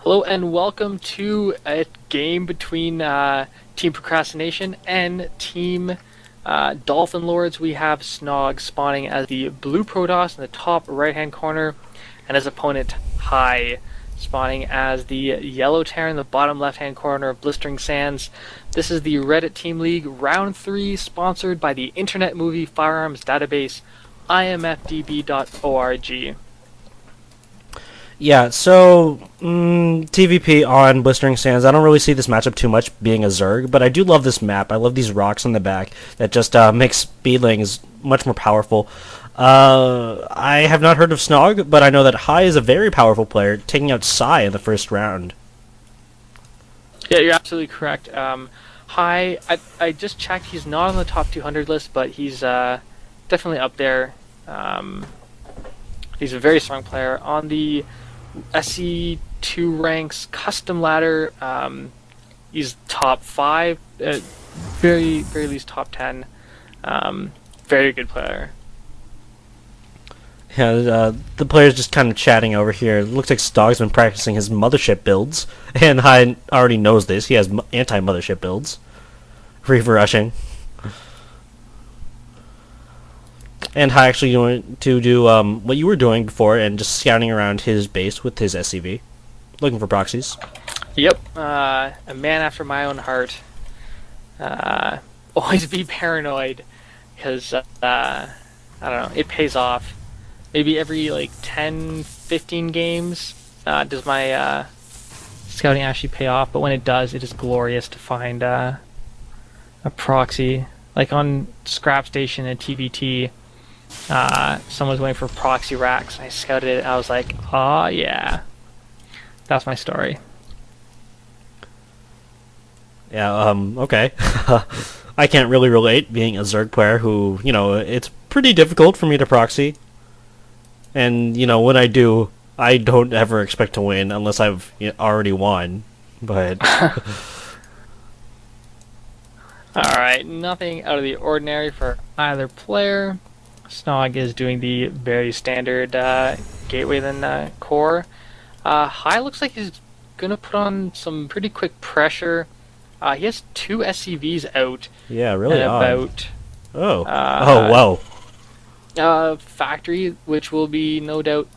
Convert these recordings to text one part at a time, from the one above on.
Hello and welcome to a game between Team Procrastination and Team Dolphin Lords. We have Snog spawning as the Blue Protoss in the top right-hand corner, and his opponent Hei spawning as the Yellow Terran in the bottom left-hand corner of Blistering Sands. This is the Reddit Team League Round 3, sponsored by the Internet Movie Firearms Database, imfdb.org. Yeah, so TVP on Blistering Sands. I don't really see this matchup too much being a Zerg, but I do love this map. I love these rocks on the back that just makes speedlings much more powerful. I have not heard of Snog, but I know that Hei is a very powerful player, taking out Sai in the first round. Yeah, you're absolutely correct. Hei, I just checked. He's not on the top 200 list, but he's definitely up there. He's a very strong player. On the SE2 ranks custom ladder, he's top 5, very least top 10. Very good player. Yeah, the player's just kind of chatting over here. It looks like Stog's been practicing his mothership builds, and Hei already knows this. He has anti-mothership builds. Reaver rushing. And Hei actually going to do what you were doing before and just scouting around his base with his SCV, looking for proxies. Yep, a man after my own heart. Always be paranoid, because, I don't know, it pays off. Maybe every, 10, 15 games does my scouting actually pay off, but when it does, it is glorious to find a proxy. Like on Scrap Station and TVT, someone was waiting for proxy racks, and I scouted it, and I was like, oh yeah. That's my story. Yeah, okay. I can't really relate, being a Zerg player who, it's pretty difficult for me to proxy. And, when I do, I don't ever expect to win unless I've already won. But... Alright, nothing out of the ordinary for either player. Snog is doing the very standard gateway then core. Hei looks like he's going to put on some pretty quick pressure. He has 2 SCVs out. Yeah, really odd. About... factory, which will be no doubt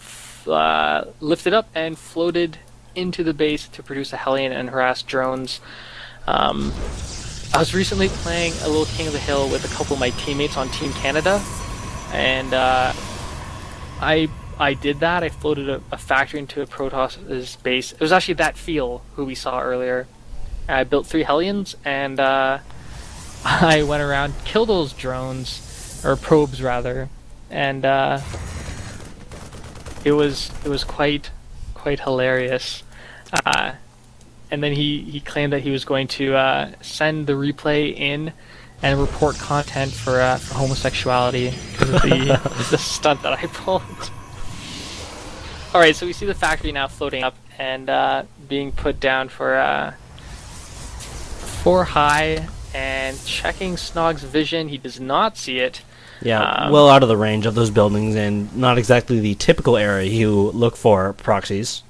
lifted up and floated into the base to produce a Hellion and harass drones. I was recently playing a little King of the Hill with a couple of my teammates on Team Canada, and I did that. I floated a factory into a Protoss's base. It was actually that Feel who we saw earlier. I built 3 Hellions, and I went around, killed those drones, or probes rather, and it was quite hilarious. And then he claimed that he was going to send the replay in and report content for homosexuality because of the stunt that I pulled. Alright, so we see the factory now floating up and being put down for Hei, and checking Snog's vision. He does not see it. Yeah, well out of the range of those buildings, and not exactly the typical area you look for proxies.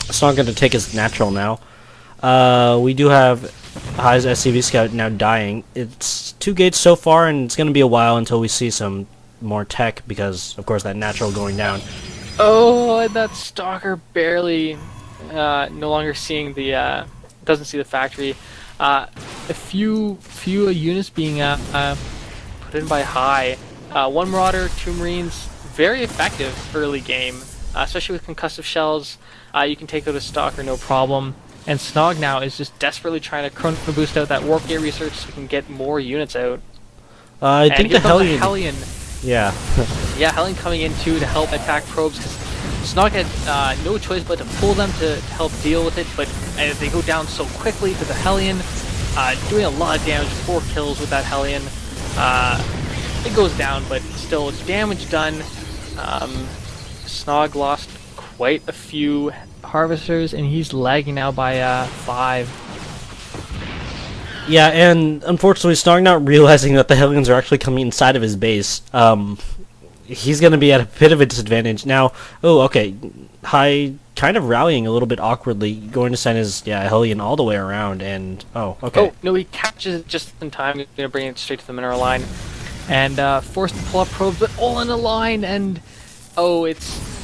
It's not going to take his natural now. We do have Hei's SCV Scout now dying. It's 2 gates so far, and it's going to be a while until we see some more tech, because, of course, that natural going down. Oh, and that Stalker barely no longer seeing the... doesn't see the factory. A few units being put in by Hei. 1 Marauder, 2 Marines, very effective early game, especially with concussive shells. You can take out a Stalker no problem. And Snog now is just desperately trying to chrono boost out that Warp Gate research so we can get more units out. I think the Hellion. Yeah. Yeah, Hellion coming in too to help attack probes, because Snog had no choice but to pull them to help deal with it, but they go down so quickly to the Hellion, doing a lot of damage, 4 kills with that Hellion. It goes down, but still, it's damage done. Snog lost quite a few harvesters, and he's lagging now by 5. Yeah, and unfortunately, Snog not realizing that the Hellions are actually coming inside of his base. he's going to be at a bit of a disadvantage now. Oh, okay. Hei kind of rallying a little bit awkwardly, going to send his Hellion all the way around, and oh, okay. Oh no, he catches it just in time. He's gonna bring it straight to the mineral line, and forced to pull up probes, but all in a line, and oh,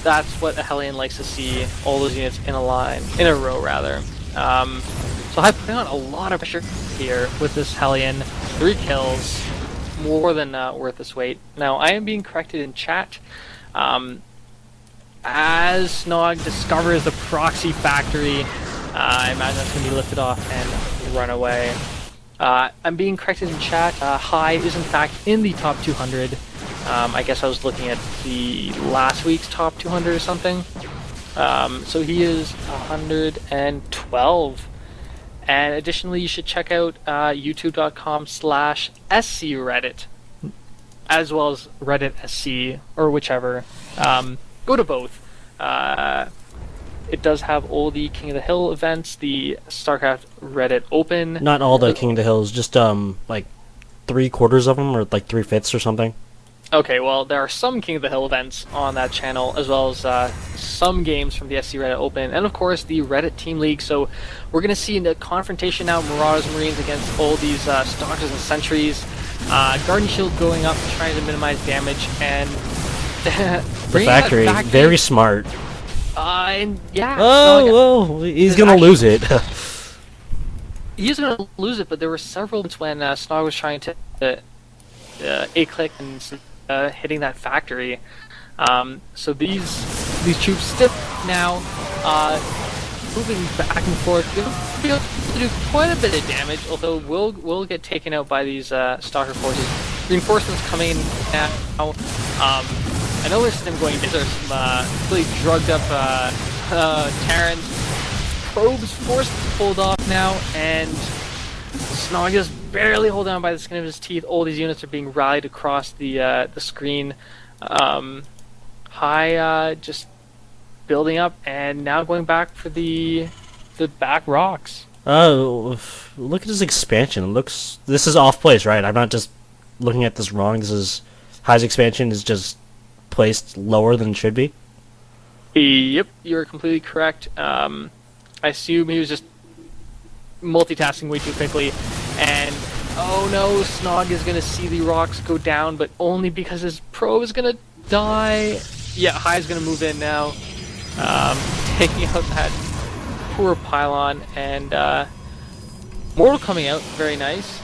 that's what a Hellion likes to see, all those units in a row rather. So Hei putting on a lot of pressure here with this Hellion. 3 kills, more than worth its weight. Now I am being corrected in chat. As Snog discovers the proxy factory, I imagine that's going to be lifted off and run away. I'm being corrected in chat. Hei is in fact in the top 200. I guess I was looking at the last week's top 200 or something. So he is 112. And additionally, you should check out youtube.com/screddit, as well as Reddit SC, or whichever. Go to both. It does have all the King of the Hill events, the StarCraft Reddit Open. Not all the King of the Hills, just like 3/4 of them, or like 3/5 or something. Okay, well, there are some King of the Hill events on that channel, as well as some games from the SC Reddit Open, and of course the Reddit Team League. So we're going to see the confrontation now, Marauders and Marines against all these Stalkers and Sentries. Guardian Shield going up, trying to minimize damage, and the factory, very smart. And yeah. Oh, he's going to lose it. He's going to lose it, but there were several moments when Snog was trying to A-click and hitting that factory. So these troops still now moving back and forth. They'll be able to do quite a bit of damage, although will get taken out by these Stalker forces. Reinforcements coming in now. I noticed them going. There's some really drugged up Terrans. Probes forced pulled off now, and Snog is barely hold on by the skin of his teeth. All these units are being rallied across the screen. Hei just building up, and now going back for the back rocks. Oh, look at his expansion. This is off place, right? I'm not just looking at this wrong. Hei's expansion is just placed lower than it should be. Yep, you're completely correct. I assume he was just multitasking way too quickly, and oh no, Snog is gonna see the rocks go down, but only because his probe is gonna die. Yeah, Hei's gonna move in now, taking out that poor pylon, and Mortal coming out, very nice.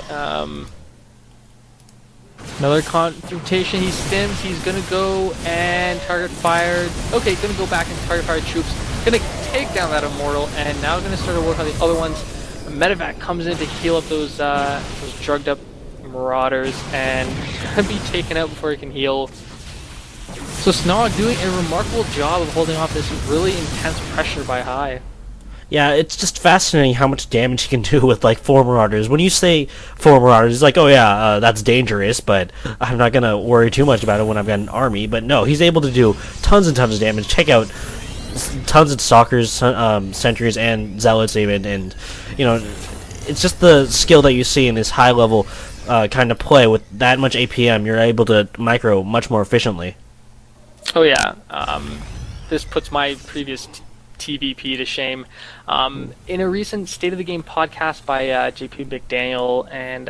Another confrontation, he stims, he's gonna go and target fired. Okay, gonna go back and target fired troops, gonna take down that Immortal, and now gonna start to work on the other ones. Medevac comes in to heal up those drugged up Marauders, and gonna be taken out before he can heal. So Snog doing a remarkable job of holding off this really intense pressure by Hei. Yeah, it's just fascinating how much damage he can do with like 4 Marauders. When you say 4 Marauders, it's like, oh yeah, that's dangerous, but I'm not gonna worry too much about it when I've got an army. But no, he's able to do tons and tons of damage. Check out tons of Stalkers, Sentries, and Zealots even, and you know, it's just the skill that you see in this high level kind of play with that much APM. You're able to micro much more efficiently. Oh yeah, this puts my previous TVP to shame. In a recent State of the Game podcast by JP McDaniel and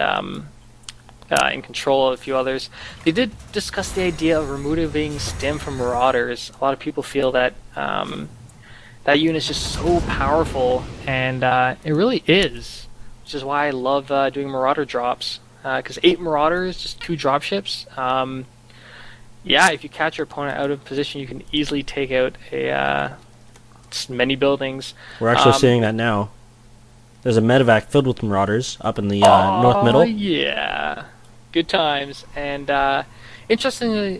In Control, a few others, they did discuss the idea of removing stim from Marauders. A lot of people feel that that unit is just so powerful, and it really is, which is why I love doing Marauder drops, because 8 Marauders, just 2 dropships. Yeah, if you catch your opponent out of position, you can easily take out many buildings. We're actually seeing that now. There's a medevac filled with Marauders up in the north middle. Yeah, good times. And interestingly